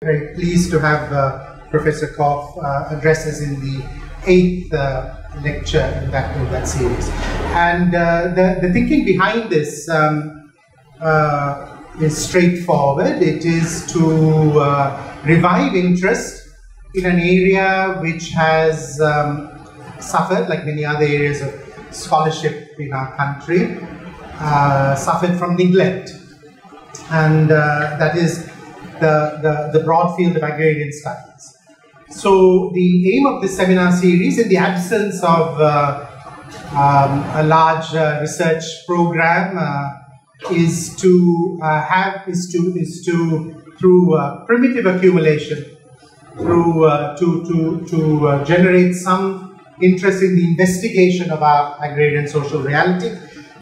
very pleased to have Professor Korf address us in the 8th lecture in that series. And the thinking behind this is straightforward. It is to revive interest in an area which has suffered, like many other areas of scholarship in our country, suffered from neglect. And that is the broad field of agrarian studies. So the aim of this seminar series, in the absence of a large research program, is to through primitive accumulation, to generate some interest in the investigation of our agrarian social reality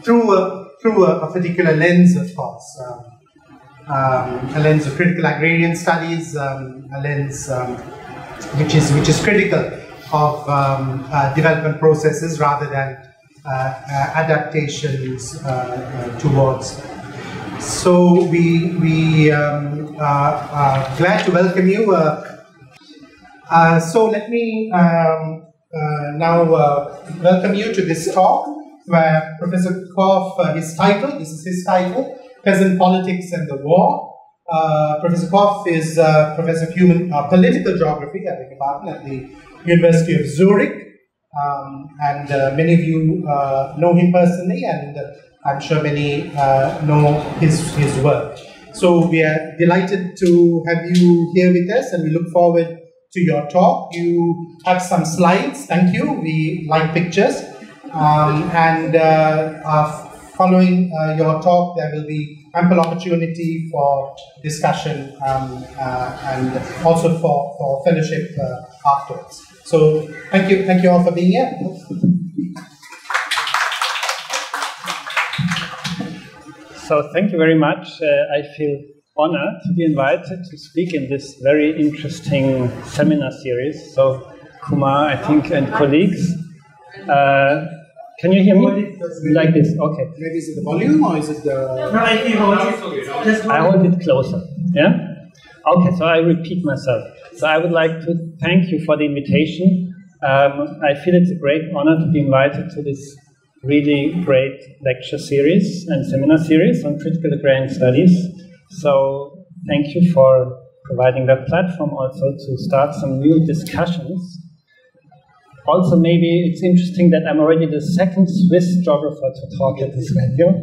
through a particular lens, of course, a lens of critical agrarian studies, a lens which is critical of development processes rather than adaptations towards. So we are glad to welcome you. So let me now welcome you to this talk where Professor Korf, this is his title, Peasant Politics and the War. Professor Korf is Professor of Political Geography, at the University of Zurich. And many of you know him personally, and I'm sure many know his work. So we are delighted to have you here with us, and we look forward to your talk. You have some slides, thank you. We like pictures. Following your talk, there will be ample opportunity for discussion and also for fellowship afterwards. So thank you all for being here. So thank you very much. I feel honored to be invited to speak in this very interesting seminar series. So Kumar, I think, and colleagues. Can you hear me? Like this, okay. Maybe is it the volume or is it the... No, I hold it closer, yeah? Okay, so I repeat myself. So I would like to thank you for the invitation. I feel it's a great honor to be invited to this really great lecture series and seminar series on critical agrarian studies. So thank you for providing that platform also to start some new discussions. Also, maybe it's interesting that I'm already the second Swiss geographer to talk at this venue.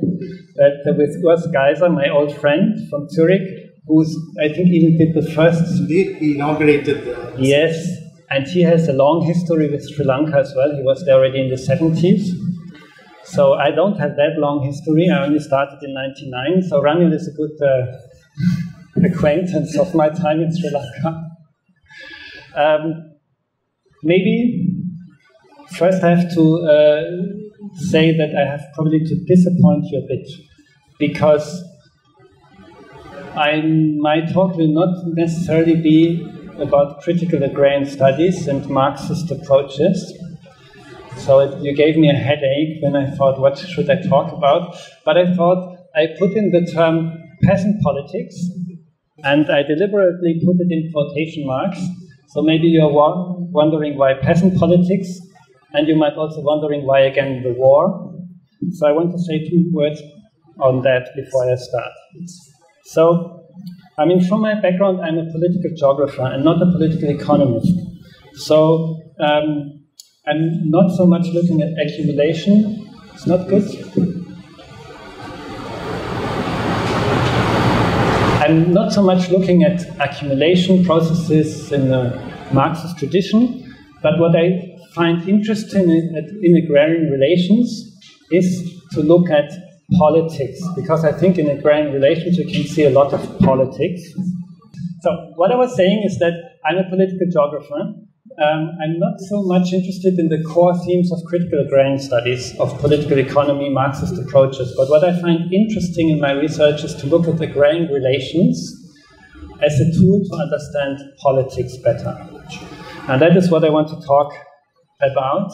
That with Urs Geiser, my old friend from Zurich, who's, I think, even did the first... Indeed, he inaugurated the... Yes, and he has a long history with Sri Lanka as well. He was there already in the 70s. So I don't have that long history. I only started in 99. So Ranil is a good acquaintance of my time in Sri Lanka. Maybe... First, I have to say that I have probably to disappoint you a bit, because my talk will not necessarily be about critical agrarian studies and Marxist approaches. So you gave me a headache when I thought, what should I talk about? But I thought I put in the term peasant politics, and I deliberately put it in quotation marks. So maybe you're wondering why peasant politics, and you might also wondering why again the war. So I want to say 2 words on that before I start. So, I mean, from my background, I'm a political geographer and not a political economist. So I'm not so much looking at accumulation. It's not good. I'm not so much looking at accumulation processes in the Marxist tradition, but what I find interesting in agrarian relations is to look at politics, because I think in agrarian relations you can see a lot of politics. So what I was saying is that I'm a political geographer. I'm not so much interested in the core themes of critical agrarian studies, of political economy, Marxist approaches, but what I find interesting in my research is to look at agrarian relations as a tool to understand politics better. And that is what I want to talk about,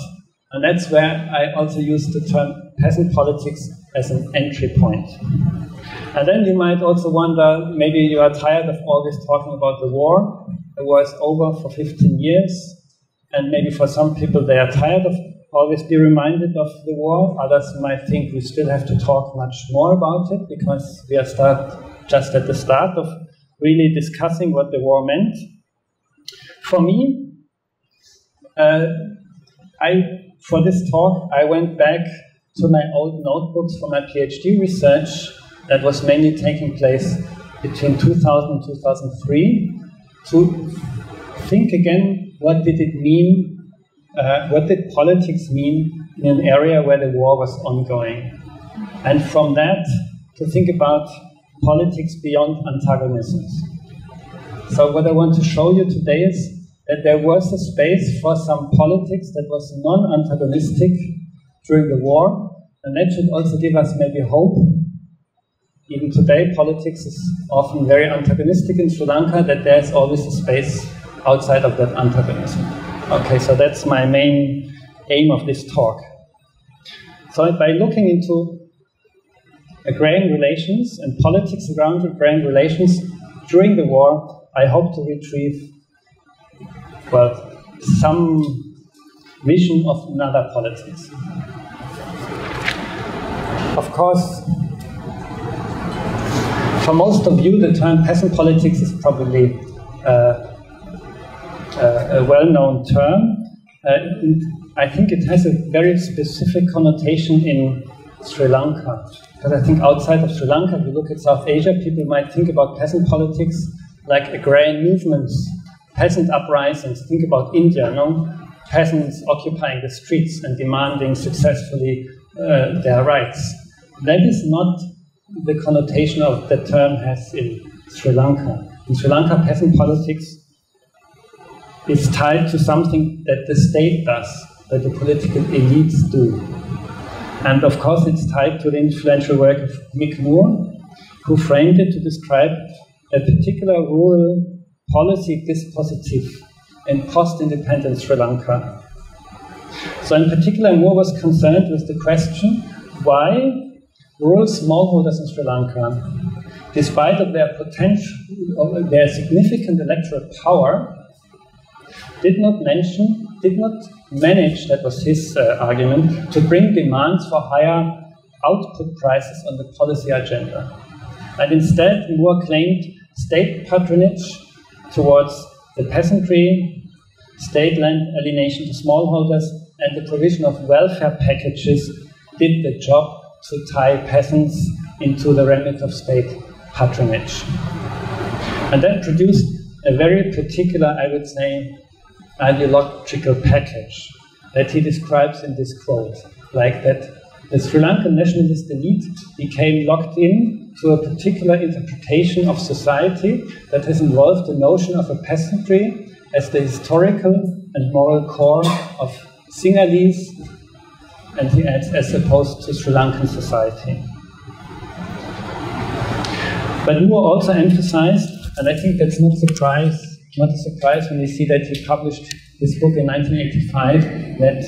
and that's where I also use the term peasant politics as an entry point. And then you might also wonder, maybe you are tired of always talking about the war. The war is over for 15 years, and maybe for some people they are tired of always be reminded of the war. Others might think we still have to talk much more about it because we are just at the start of really discussing what the war meant. For me, for this talk, I went back to my old notebooks for my PhD research that was mainly taking place between 2000 and 2003 to think again, what did it mean, what did politics mean in an area where the war was ongoing? And from that, to think about politics beyond antagonisms. So what I want to show you today is that there was a space for some politics that was non-antagonistic during the war, and that should also give us maybe hope. Even today, politics is often very antagonistic in Sri Lanka, that there's always a space outside of that antagonism. Okay, so that's my main aim of this talk. So by looking into agrarian relations and politics around agrarian relations during the war, I hope to retrieve, well, some vision of another politics. Of course, for most of you, the term peasant politics is probably a well-known term. I think it has a very specific connotation in Sri Lanka. Because I think outside of Sri Lanka, if you look at South Asia, people might think about peasant politics like agrarian movements, peasant uprisings. Think about India, no? Peasants occupying the streets and demanding successfully their rights. That is not the connotation of the term has in Sri Lanka. In Sri Lanka, peasant politics is tied to something that the state does, that the political elites do. And of course, it's tied to the influential work of Mick Moore, who framed it to describe a particular rural policy dispositif in post-independent Sri Lanka. So in particular, Moore was concerned with the question why rural smallholders in Sri Lanka, despite of their potential, their significant electoral power, did not manage, that was his argument, to bring demands for higher output prices on the policy agenda. And instead, Moore claimed state patronage towards the peasantry, state land alienation to smallholders, and the provision of welfare packages did the job to tie peasants into the remit of state patronage. And that produced a very particular, I would say, ideological package that he describes in this quote, like that the Sri Lankan nationalist elite became locked in to a particular interpretation of society that has involved the notion of a peasantry as the historical and moral core of Sinhalese, and he adds, as opposed to Sri Lankan society. But Moore also emphasized, and I think that's not a surprise when we see that he published this book in 1985, that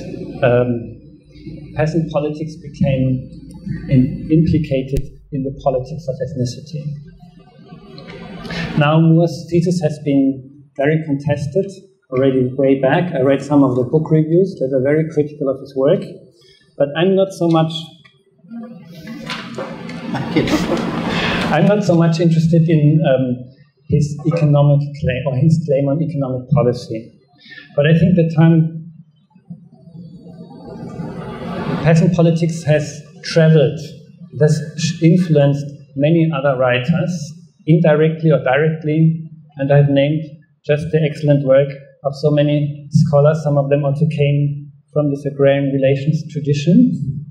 peasant politics became implicated in the politics of ethnicity. Now, Moore's thesis has been very contested already way back. I read some of the book reviews that are very critical of his work, but I'm not so much interested in his economic claim, or his claim on economic policy. But I think the term peasant politics has traveled, it has influenced many other writers, indirectly or directly, and I've named just the excellent work of so many scholars. Some of them also came from this agrarian relations tradition.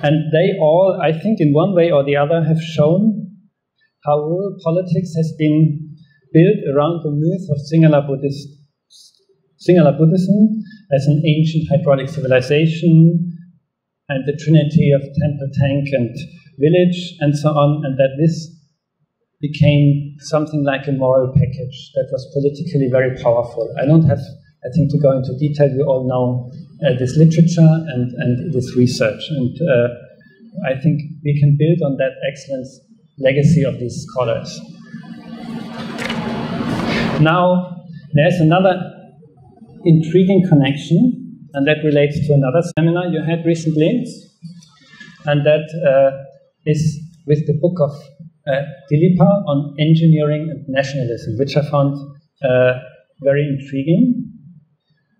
And they all, I think, in one way or the other, have shown how rural politics has been built around the myth of Sinhala Buddhism as an ancient hydraulic civilization, and the trinity of temple, tank, and village, and so on, and that this became something like a moral package that was politically very powerful. I don't have I think to go into detail, you all know this literature and this research. And I think we can build on that excellent legacy of these scholars. Now, there's another intriguing connection, and that relates to another seminar you had recently, and that is with the book of Dilipa on engineering and nationalism, which I found very intriguing.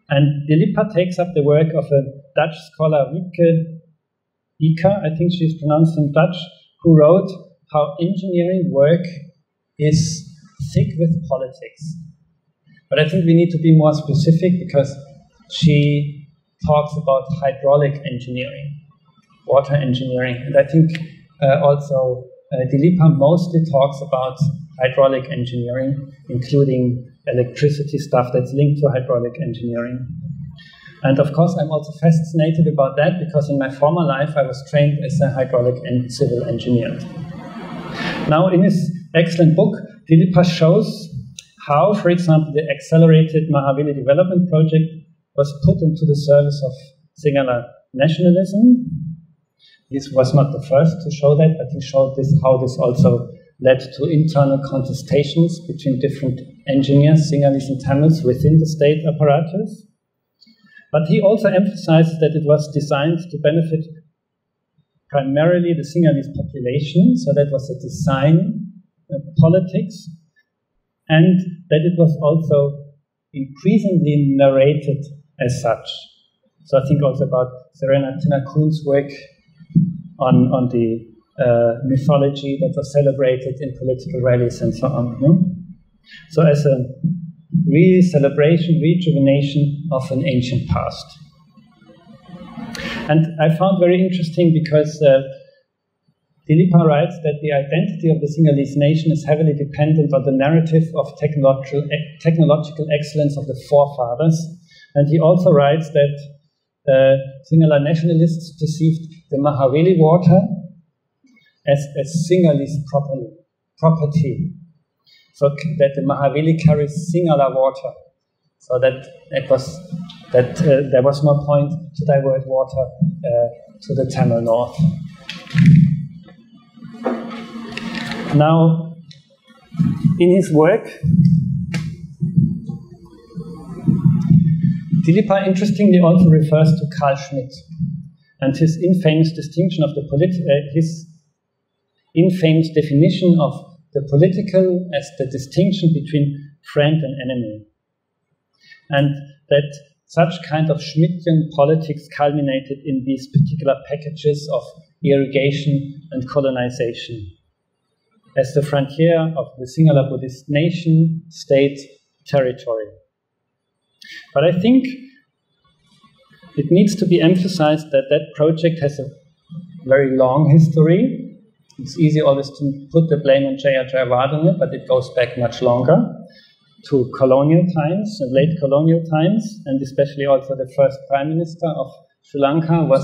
And Dilipa takes up the work of a Dutch scholar, Wieke Ika, I think she's pronounced in Dutch, who wrote how engineering work is thick with politics. But I think we need to be more specific, because she talks about hydraulic engineering, water engineering. And I think also Dilipa mostly talks about hydraulic engineering, including electricity stuff that's linked to hydraulic engineering. And of course, I'm also fascinated about that, because in my former life I was trained as a hydraulic and civil engineer. Now, in his excellent book, Dilipa shows how, for example, the accelerated Mahaveli development project was put into the service of Sinhala nationalism. This was not the first to show that, but he showed this, how this also led to internal contestations between different engineers, Sinhalese and Tamils, within the state apparatus. But he also emphasized that it was designed to benefit primarily the Sinhalese population, so that was a design politics, and that it was also increasingly narrated as such. So I think also about Serena Tinakun's work on the mythology that was celebrated in political rallies and so on. So as a real celebration, rejuvenation of an ancient past. And I found very interesting because Dilipa writes that the identity of the Sinhalese nation is heavily dependent on the narrative of technological excellence of the forefathers. And he also writes that Sinhala nationalists perceived the Mahaveli water as Sinhalese property. So that the Mahaveli carries Sinhala water. So that there was no point to divert water to the Tamil north. Now, in his work, Dilipa interestingly also refers to Carl Schmitt and his infamous distinction of his infamous definition of the political as the distinction between friend and enemy, and that such kind of Schmittian politics culminated in these particular packages of irrigation and colonization as the frontier of the Sinhala Buddhist nation, state, territory. But I think it needs to be emphasized that that project has a very long history. It's easy always to put the blame on Jaya Jayawardene, but it goes back much longer to colonial times and late colonial times, and especially also the first Prime Minister of Sri Lanka was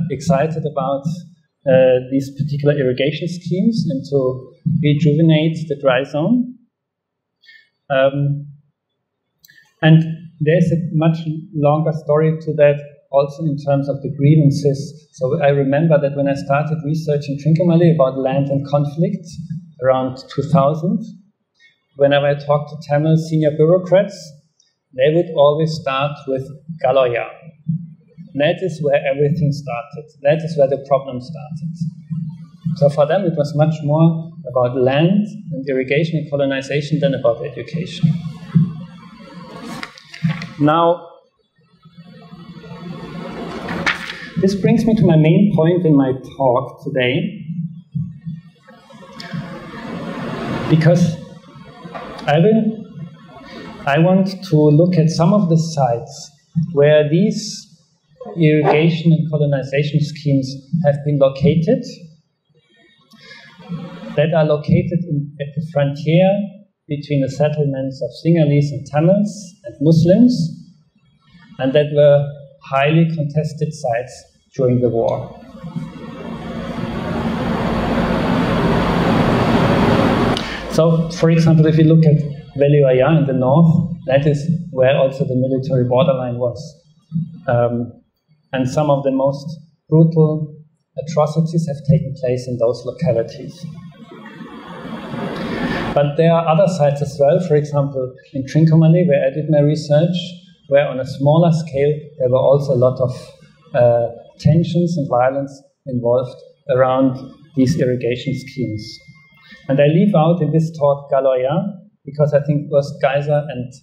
excited about these particular irrigation schemes and to rejuvenate the dry zone. And there's a much longer story to that, also in terms of the grievances. So I remember that when I started researching Trincomalee about land and conflict around 2000, whenever I talked to Tamil senior bureaucrats, they would always start with Galoya. That is where everything started. That is where the problem started. So for them it was much more about land and irrigation and colonization than about education. Now, this brings me to my main point in my talk today, because I want to look at some of the sites where these irrigation and colonization schemes have been located, that are located at the frontier between the settlements of Sinhalese and Tamils and Muslims, and that were highly contested sites during the war. So, for example, if you look at Weli Oya in the north, that is where also the military borderline was. And some of the most brutal atrocities have taken place in those localities. But there are other sites as well, for example, in Trincomalee, where I did my research, where on a smaller scale there were also a lot of tensions and violence involved around these irrigation schemes. And I leave out in this talk Galoya, because I think both Geyser and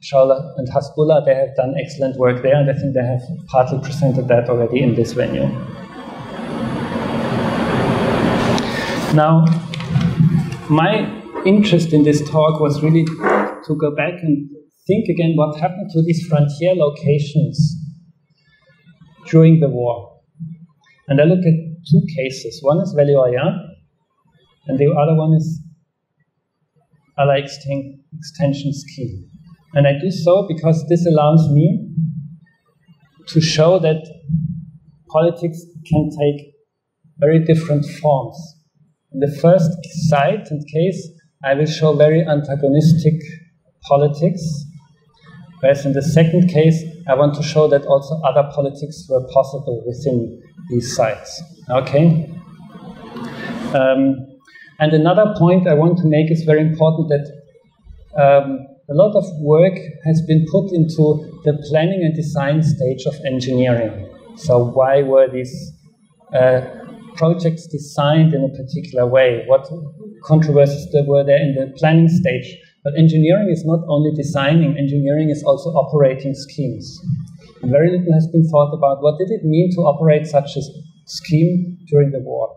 Shaula and Hasbullah, they have done excellent work there, and I think they have partly presented that already in this venue. Now, my interest in this talk was really to go back and think again what happened to these frontier locations during the war. And I look at two cases. One is Weli Oya, and the other one is Allai Extension Scheme. And I do so because this allows me to show that politics can take very different forms. In the first site and case, I will show very antagonistic politics, whereas in the second case, I want to show that also other politics were possible within these sites. Okay? And another point I want to make is very important, that a lot of work has been put into the planning and design stage of engineering. So why were these projects designed in a particular way? What controversies were there in the planning stage? But engineering is not only designing, engineering is also operating schemes. And very little has been thought about what did it mean to operate such a scheme during the war.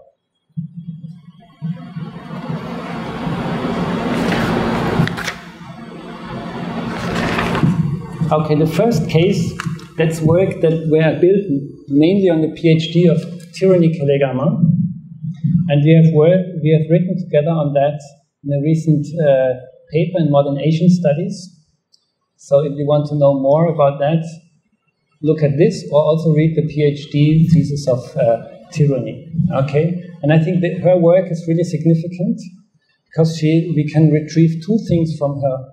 Okay, the first case, that's work that were built mainly on the PhD of Tyranny Kelegama, and we have written together on that in a recent paper in Modern Asian Studies. So if you want to know more about that, look at this, or also read the PhD thesis of Tyranny. Okay, and I think that her work is really significant because we can retrieve two things from her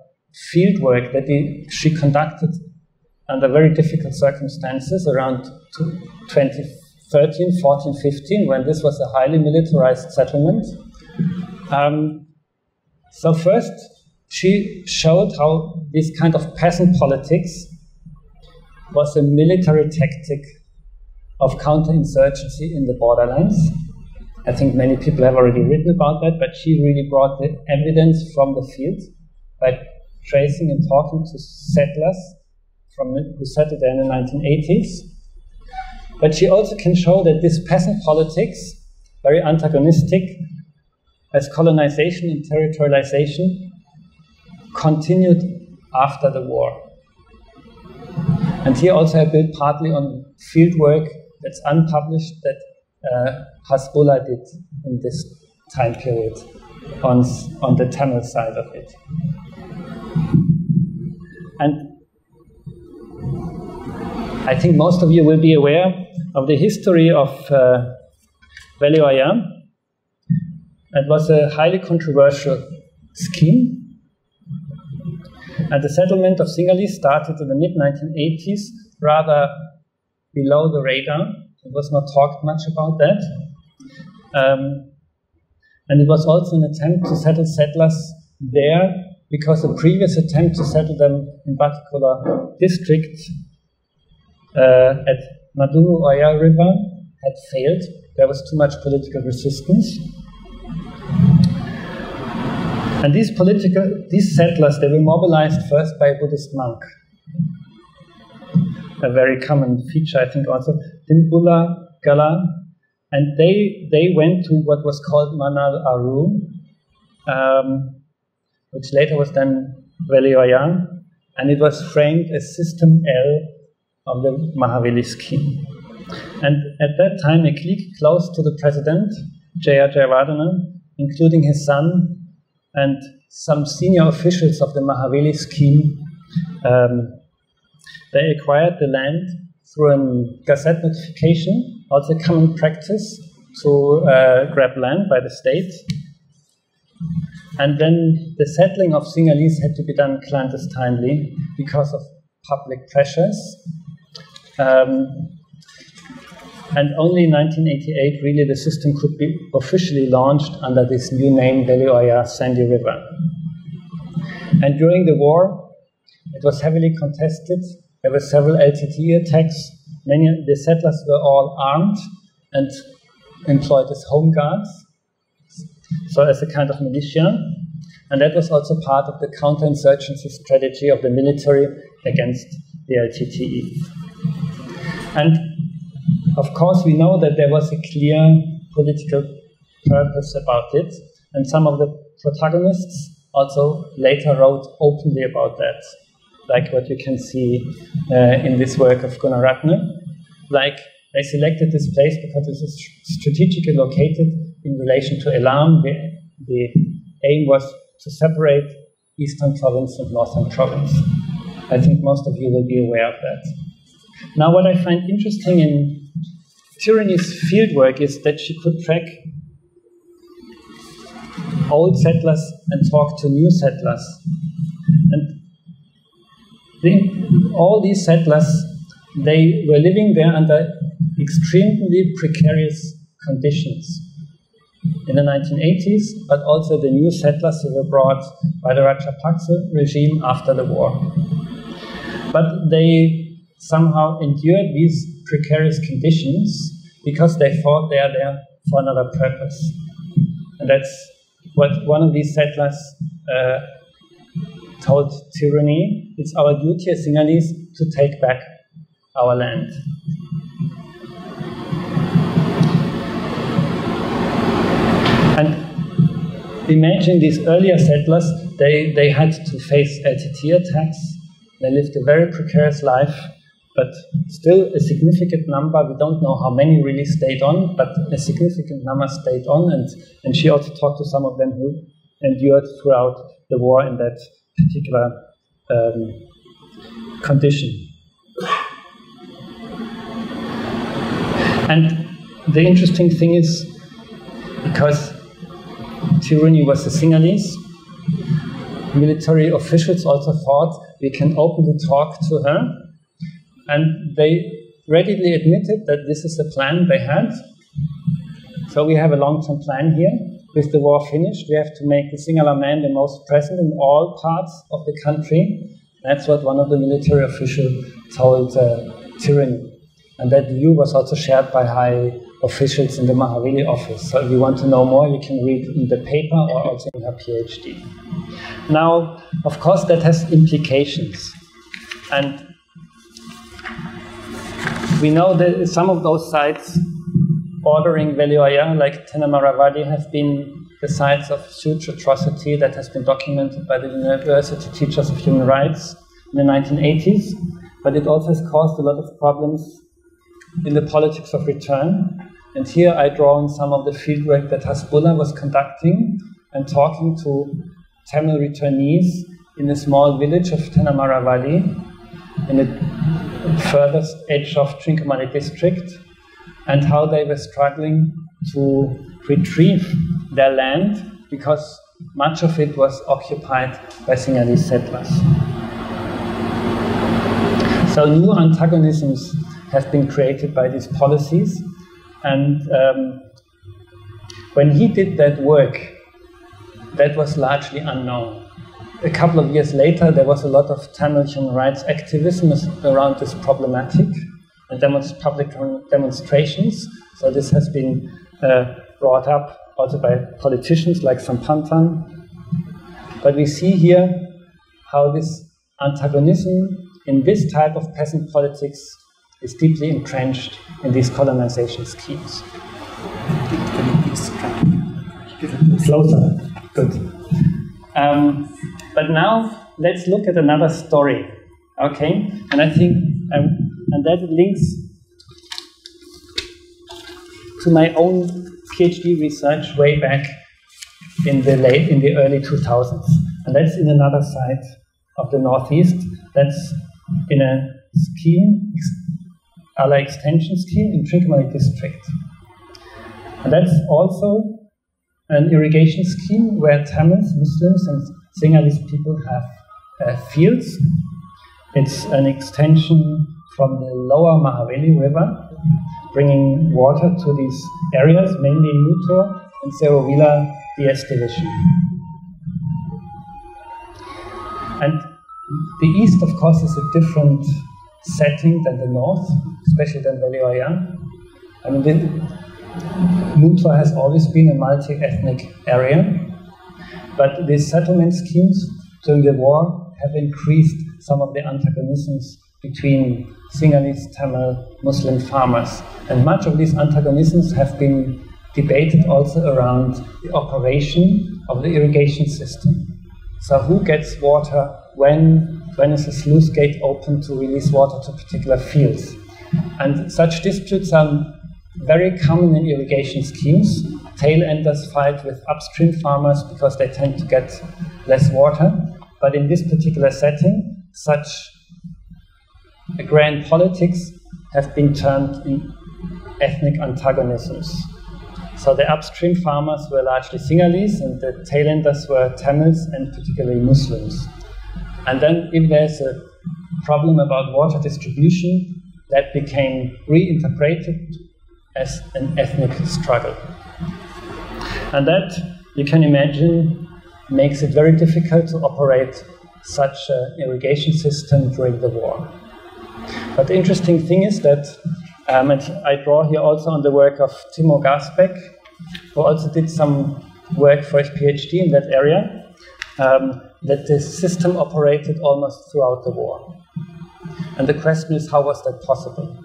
field work that she conducted under very difficult circumstances around 2013, 14, 15, when this was a highly militarized settlement. So first, she showed how this kind of peasant politics was a military tactic of counterinsurgency in the borderlands. I think many people have already written about that, but she really brought the evidence from the field by tracing and talking to settlers who settled there in the 1980s. But she also can show that this peasant politics, very antagonistic, as colonization and territorialization, continued after the war. And here also I built partly on field work that's unpublished that Hasbullah did in this time period on the Tamil side of it. And I think most of you will be aware of the history of Weli Oya. It was a highly controversial scheme. And the settlement of Sinhalese started in the mid-1980s, rather below the radar. It was not talked much about that. And it was also an attempt to settle settlers there, because a previous attempt to settle them in particular district at Maduru Oya River had failed. There was too much political resistance. And these settlers, they were mobilized first by a Buddhist monk. A very common feature, I think, also, Dimbula Gala. And they went to what was called Manal Aru, which later was then Weli Oya, and it was framed as System L of the Mahaveli scheme. And at that time, a clique close to the president, Jaya Jayawardena, including his son and some senior officials of the Mahaveli scheme, they acquired the land through a gazette notification, also common practice to grab land by the state. And then the settling of Sinhalese had to be done clandestinely because of public pressures. And only in 1988, really, the system could be officially launched under this new name, Weli Oya, Sandy River. And during the war, it was heavily contested. There were several LTT attacks. Many of the settlers were all armed and employed as home guards, so as a kind of militia. And that was also part of the counterinsurgency strategy of the military against the LTTE. And of course, we know that there was a clear political purpose about it, and some of the protagonists also later wrote openly about that, like what you can see in this work of Gunnar Ratne. Like, they selected this place because it is strategically located in relation to Elam. The aim was to separate Eastern Province and Northern Province. I think most of you will be aware of that. Now, what I find interesting in Tyranny's fieldwork is that she could track old settlers and talk to new settlers. And all these settlers, they were living there under extremely precarious conditions in the 1980s, but also the new settlers who were brought by the Rajapaksa regime after the war. But they somehow endured these precarious conditions because they thought they are there for another purpose. And that's what one of these settlers told Tyranny: it's our duty as Sinhalese to take back our land. And imagine these earlier settlers, they had to face LTT attacks. They lived a very precarious life, but still a significant number, we don't know how many really stayed on, but a significant number stayed on, and she also talked to some of them who endured throughout the war in that particular condition. And the interesting thing is, because Tyranny was a Sinhalese, military officials also thought we can openly talk to her, and they readily admitted that this is a plan they had. So we have a long-term plan here. With the war finished, we have to make the Sinhala man the most present in all parts of the country. That's what one of the military officials told Tyranny. And that view was also shared by high officials in the Mahavili office. So if you want to know more, you can read in the paper or also in her PhD. Now, of course, that has implications. And we know that some of those sites bordering Weli Oya, like Tenamaravadi, have been the sites of huge atrocity that has been documented by the University Teachers of Human Rights in the 1980s. But it also has caused a lot of problems in the politics of return. And here I draw on some of the fieldwork that Hasbulla was conducting and talking to Tamil returnees in a small village of Tenamaravadi, in the furthest edge of Trincomalee district, and how they were struggling to retrieve their land because much of it was occupied by Sinhalese settlers. So new antagonisms have been created by these policies, and when he did that work, that was largely unknown. A couple of years later, there was a lot of Tamil human rights activism around this problematic, and public demonstrations. So this has been brought up also by politicians like Sampantan. But we see here how this antagonism in this type of peasant politics is deeply entrenched in these colonization schemes. Can you please try to get it closer? Good. But now let's look at another story, okay? And I think, and that links to my own PhD research way back in the early 2000s, and that's in another side of the Northeast. That's in a scheme, Allai Extension Scheme in Trincomalee district, and that's also an irrigation scheme where Tamils, Muslims, and Sinhalese people have fields. It's an extension from the lower Mahaveli River, bringing water to these areas, mainly in Nutor and Serovila DS division. And the east, of course, is a different setting than the north, especially than Weli Oya. I mean, Nutor has always been a multi-ethnic area, but these settlement schemes during the war have increased some of the antagonisms between Sinhalese, Tamil, Muslim farmers. And much of these antagonisms have been debated also around the operation of the irrigation system. So who gets water when is a sluice gate open to release water to particular fields? And such disputes are very common in irrigation schemes. Tail enders fight with upstream farmers because they tend to get less water. But in this particular setting, such agrarian politics have been turned in ethnic antagonisms. So the upstream farmers were largely Sinhalese, and the tail enders were Tamils and particularly Muslims. And then if there's a problem about water distribution, that became reinterpreted as an ethnic struggle. And that, you can imagine, makes it very difficult to operate such an irrigation system during the war. But the interesting thing is that, and I draw here also on the work of Timo Gasbeck, who also did some work for his PhD in that area, that the system operated almost throughout the war. And the question is, how was that possible?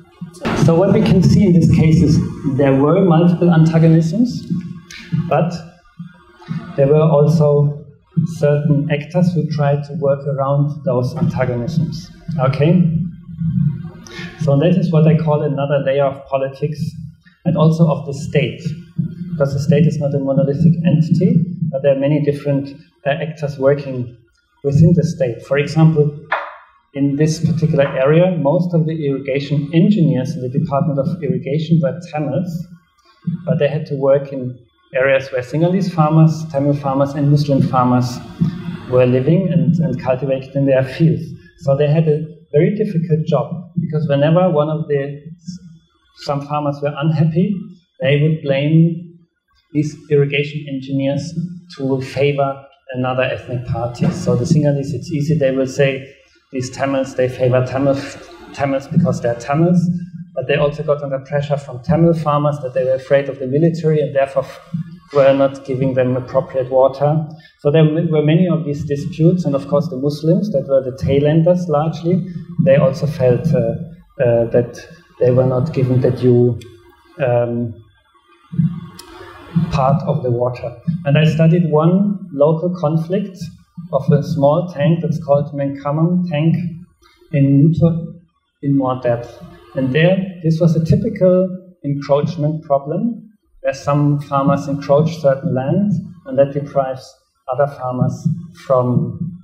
So what we can see in this case is there were multiple antagonisms, but there were also certain actors who tried to work around those antagonisms. Okay? So that is what I call another layer of politics and also of the state. Because the state is not a monolithic entity, but there are many different actors working within the state. For example, in this particular area, most of the irrigation engineers in the Department of Irrigation were Tamils, but they had to work in areas where Sinhalese farmers, Tamil farmers, and Muslim farmers were living and cultivated in their fields. So they had a very difficult job, because whenever some farmers were unhappy, they would blame these irrigation engineers to favor another ethnic party. So the Sinhalese, it's easy, they will say, these Tamils, they favor Tamils because they're Tamils, but they also got under pressure from Tamil farmers that they were afraid of the military and therefore were not giving them appropriate water. So there were many of these disputes, and of course the Muslims, that were the tail enders largely, they also felt that they were not given the due part of the water. And I studied one local conflict of a small tank that's called Menkamam tank in more depth. And there, this was a typical encroachment problem, where some farmers encroach certain land, and that deprives other farmers from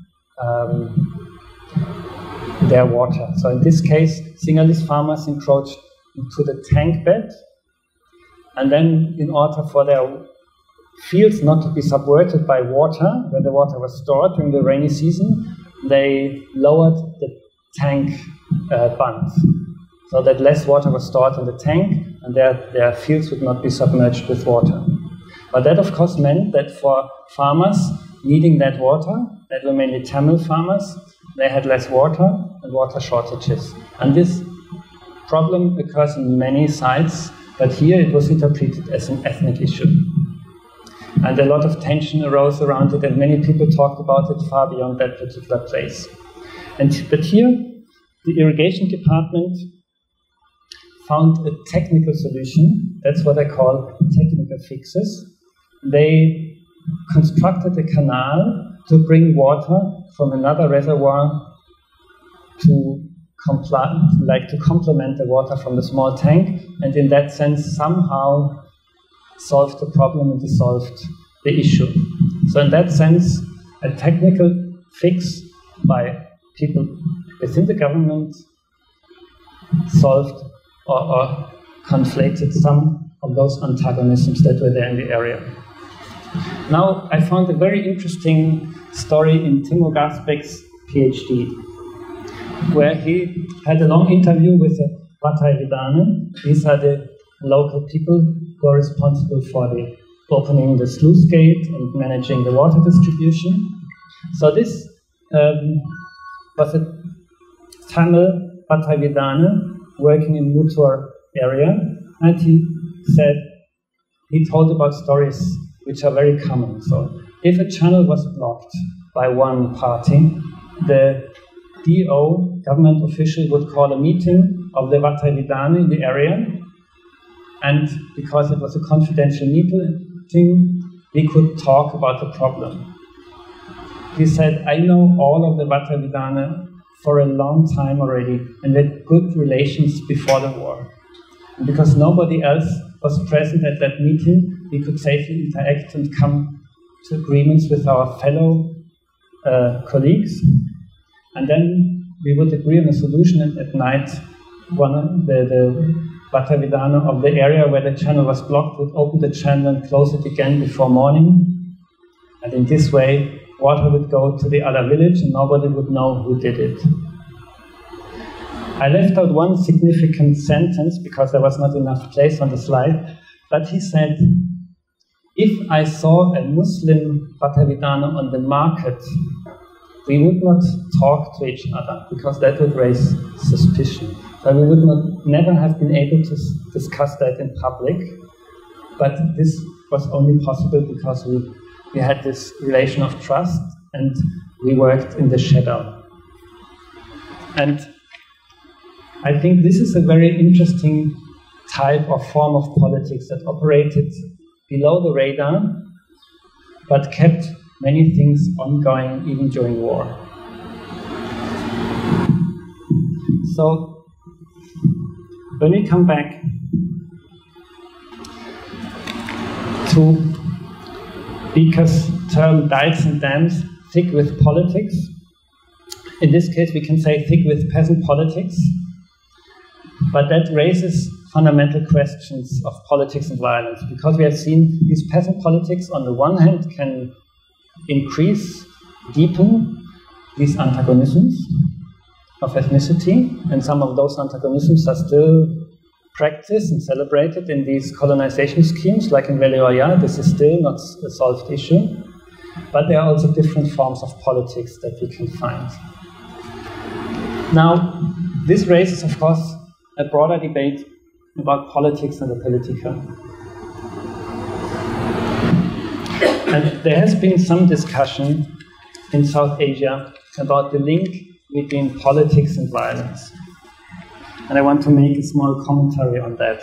their water. So in this case, Sinhalese farmers encroached into the tank bed, and then in order for their fields not to be subverted by water, when the water was stored during the rainy season, they lowered the tank bund, so that less water was stored in the tank, and their fields would not be submerged with water. But that, of course, meant that for farmers needing that water, that were mainly Tamil farmers, they had less water and water shortages. And this problem occurs in many sites, but here it was interpreted as an ethnic issue. And a lot of tension arose around it, and many people talked about it far beyond that particular place. But here, the irrigation department found a technical solution. That's what I call technical fixes. They constructed a canal to bring water from another reservoir to complement the water from the small tank, and in that sense somehow solved the problem and dissolved the issue. So in that sense, a technical fix by people within the government solved or conflated some of those antagonisms that were there in the area. Now, I found a very interesting story in Timo Gasbeck's PhD, where he had a long interview with the Vatai Vidane. These are the local people who are responsible for the opening the sluice gate and managing the water distribution. So this was a Tamil Vatai Vidane working in Muttur area, and he said, he told about stories which are very common. So if a channel was blocked by one party, the DO, government official, would call a meeting of the Vatai Vidane in the area, and because it was a confidential meeting, we could talk about the problem. He said, I know all of the Vatai Vidane for a long time already, and we had good relations before the war. And because nobody else was present at that meeting, we could safely interact and come to agreements with our fellow colleagues. And then we would agree on a solution, and at night, the Vatai Vidane of the area where the channel was blocked would open the channel and close it again before morning. And in this way, water would go to the other village and nobody would know who did it. I left out one significant sentence because there was not enough place on the slide, but he said, if I saw a Muslim Vatai Vidane on the market, we would not talk to each other because that would raise suspicion. So we would never have been able to discuss that in public, but this was only possible because we had this relation of trust and we worked in the shadow. And I think this is a very interesting type or form of politics that operated below the radar, but kept many things ongoing even during war. So, when we come back to Beaker's term dikes and dams, thick with politics, in this case we can say thick with peasant politics, but that raises fundamental questions of politics and violence, because we have seen these peasant politics on the one hand can increase, deepen these antagonisms of ethnicity, and some of those antagonisms are still practiced and celebrated in these colonization schemes, like in Weli Oya. This is still not a solved issue, but there are also different forms of politics that we can find. Now, this raises, of course, a broader debate about politics and the politica. And there has been some discussion in South Asia about the link between politics and violence. And I want to make a small commentary on that.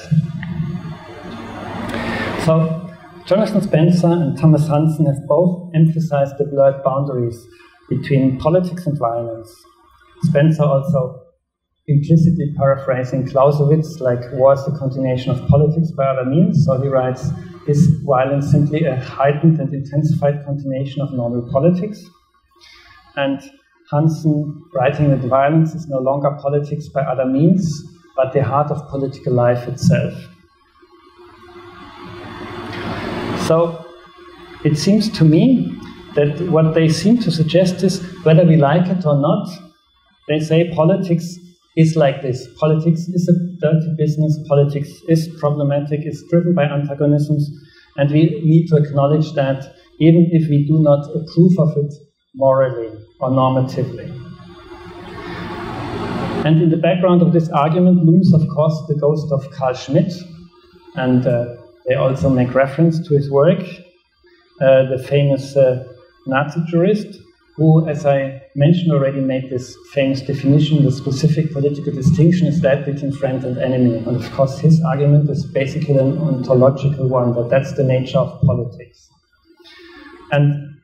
So, Jonathan Spencer and Thomas Hansen have both emphasized the blurred boundaries between politics and violence. Spencer also implicitly paraphrasing Clausewitz, like war is the continuation of politics by other means. So he writes, is violence simply a heightened and intensified continuation of normal politics? And Hansen writing that violence is no longer politics by other means, but the heart of political life itself. So it seems to me that what they seem to suggest is, whether we like it or not, they say politics is like this. Politics is a dirty business, politics is problematic, it's driven by antagonisms, and we need to acknowledge that even if we do not approve of it morally or normatively. And in the background of this argument looms, of course, the ghost of Carl Schmitt, and they also make reference to his work, the famous Nazi jurist, who, as I mentioned already, made this famous definition: the specific political distinction is that between friend and enemy. And of course, his argument is basically an ontological one, that that's the nature of politics. And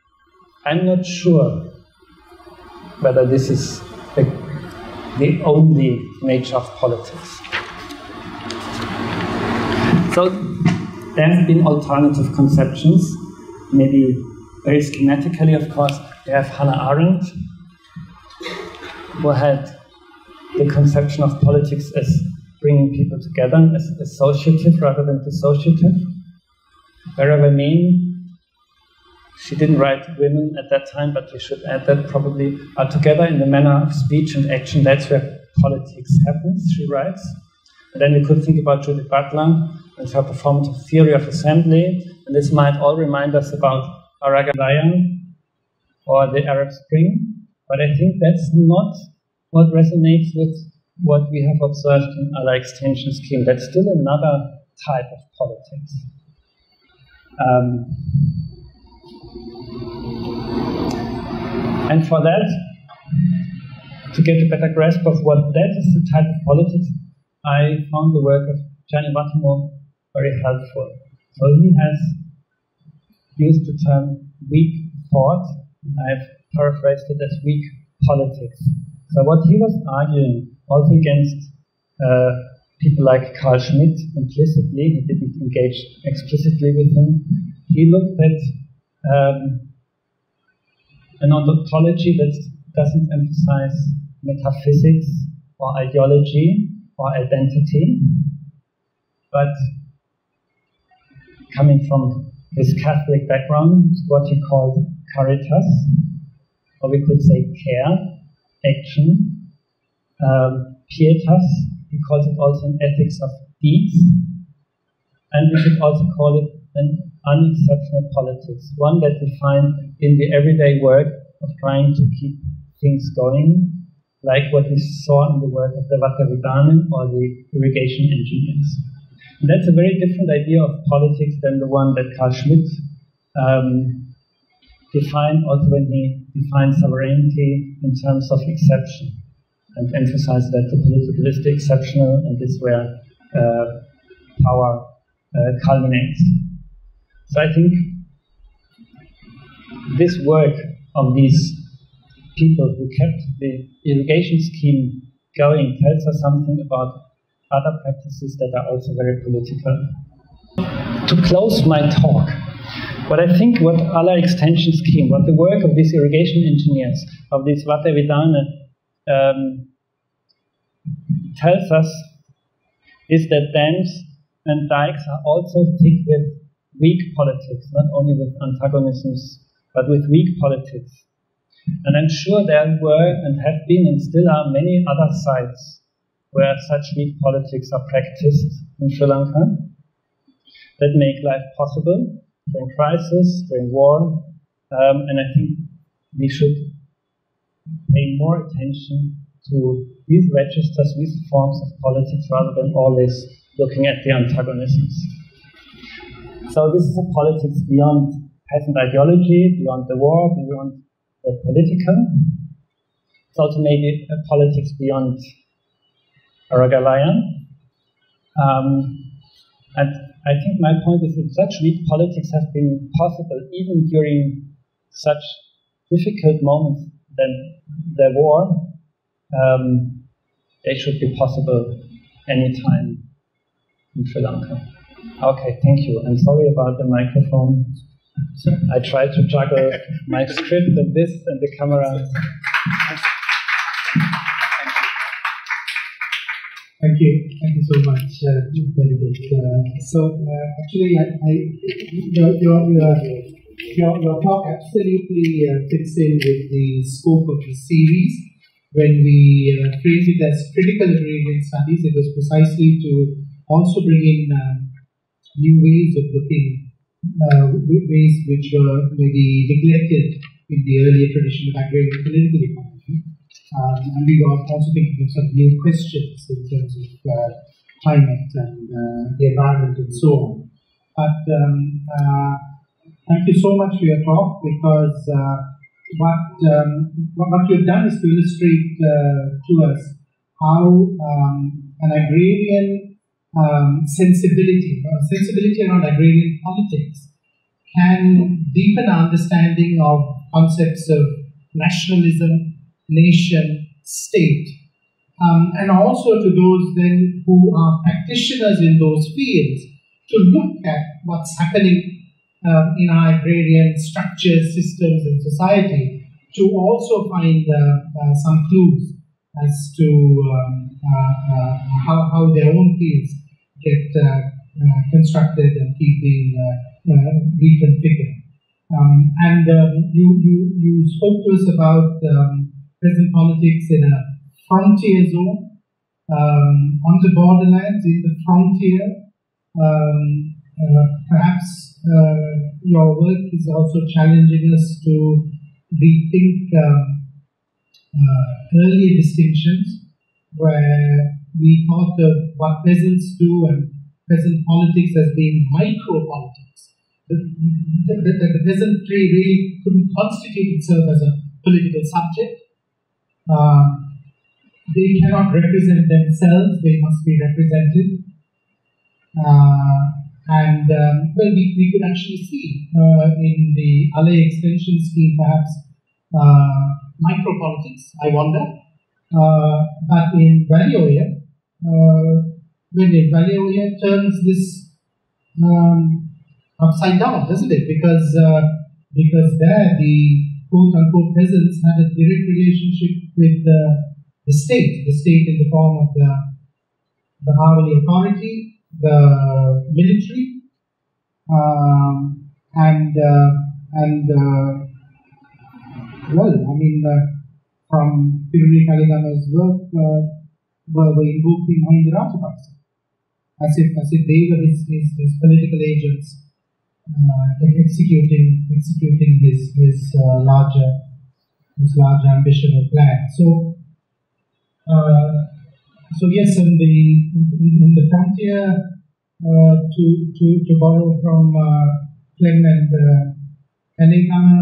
I'm not sure whether this is the only nature of politics. So there have been alternative conceptions, maybe very schematically, of course. We have Hannah Arendt, who had the conception of politics as bringing people together, as associative rather than dissociative. Wherever main she didn't write women at that time, but we should add that probably, are together in the manner of speech and action. That's where politics happens, she writes. And then we could think about Judith Butler and her performative theory of assembly. And this might all remind us about Agrarian or the Arab Spring. But I think that's not what resonates with what we have observed in Allai Extension Scheme. That's still another type of politics. And for that, to get a better grasp of what that is the type of politics, I found the work of Gianni Vattimo very helpful. So he has used the term weak thought. I've paraphrased it as weak politics. So what he was arguing, also against people like Carl Schmitt implicitly, he didn't engage explicitly with him, he looked at an ontology that doesn't emphasize metaphysics or ideology or identity, but coming from his Catholic background, what he called caritas, or we could say care, action, pietas, he calls it also an ethics of deeds, and we should also call it an unexceptional politics, one that we find in the everyday work of trying to keep things going, like what we saw in the work of the Vatavidanen or the irrigation engineers. And that's a very different idea of politics than the one that Carl Schmitt defined, also when he defined sovereignty in terms of exception, and emphasized that the political is the exceptional, and this is where power culminates. So I think this work of these people who kept the irrigation scheme going tells us something about other practices that are also very political. To close my talk, what I think what Allai Extension Scheme, what the work of these irrigation engineers, of these Vatavidane, tells us is that dams and dikes are also thick with weak politics, not only with antagonisms, but with weak politics. And I'm sure there were and have been and still are many other sites where such weak politics are practiced in Sri Lanka that make life possible during crisis, during war, and I think we should pay more attention to these registers, these forms of politics, rather than always looking at the antagonisms. So this is a politics beyond peasant ideology, beyond the war, beyond the political. It's also maybe a politics beyond Agrarian. And I think my point is that such weak politics have been possible even during such difficult moments than the war. They should be possible anytime in Sri Lanka. Okay, thank you. I'm sorry about the microphone. I tried to juggle my script and this and the camera. Thank you so much, Benedikt. Actually, your talk absolutely fits in with the scope of the series. When we framed it as critical agrarian studies, it was precisely to also bring in new ways of looking, ways which were maybe neglected in the earlier tradition of agrarian political economy. And we were also thinking of some new questions in terms of climate and the environment and so on. But thank you so much for your talk, because what you've done is to illustrate to us how an agrarian sensibility around agrarian politics can deepen our understanding of concepts of nationalism, nation, state, and also to those then who are practitioners in those fields to look at what's happening in our agrarian structures, systems, and society, to also find some clues as to how their own fields get constructed and keep being reconfigured. You spoke to us about peasant politics in a frontier zone, on the borderlands, in the frontier. Perhaps your work is also challenging us to rethink earlier distinctions, where we thought of what peasants do and peasant politics as being micro-politics. The peasantry really couldn't constitute itself as a political subject. They cannot represent themselves, they must be represented. Well, we could actually see in the Allai Extension Scheme perhaps micro-politics, I wonder. But in Weli Oya, when Weli Oya turns this upside down, doesn't it? Because there the quote-unquote peasants had a direct relationship with the state in the form of the hourly authority, the military, from Piruni Kaligama's work, were invoking Mahindra as if they were his political agents, executing his larger ambition or plan. So yes, in the frontier, to borrow from Clem and Kaligama,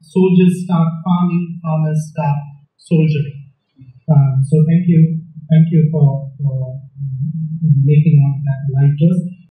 soldiers start farming, farmers start soldiering. So thank you for making all that light to us.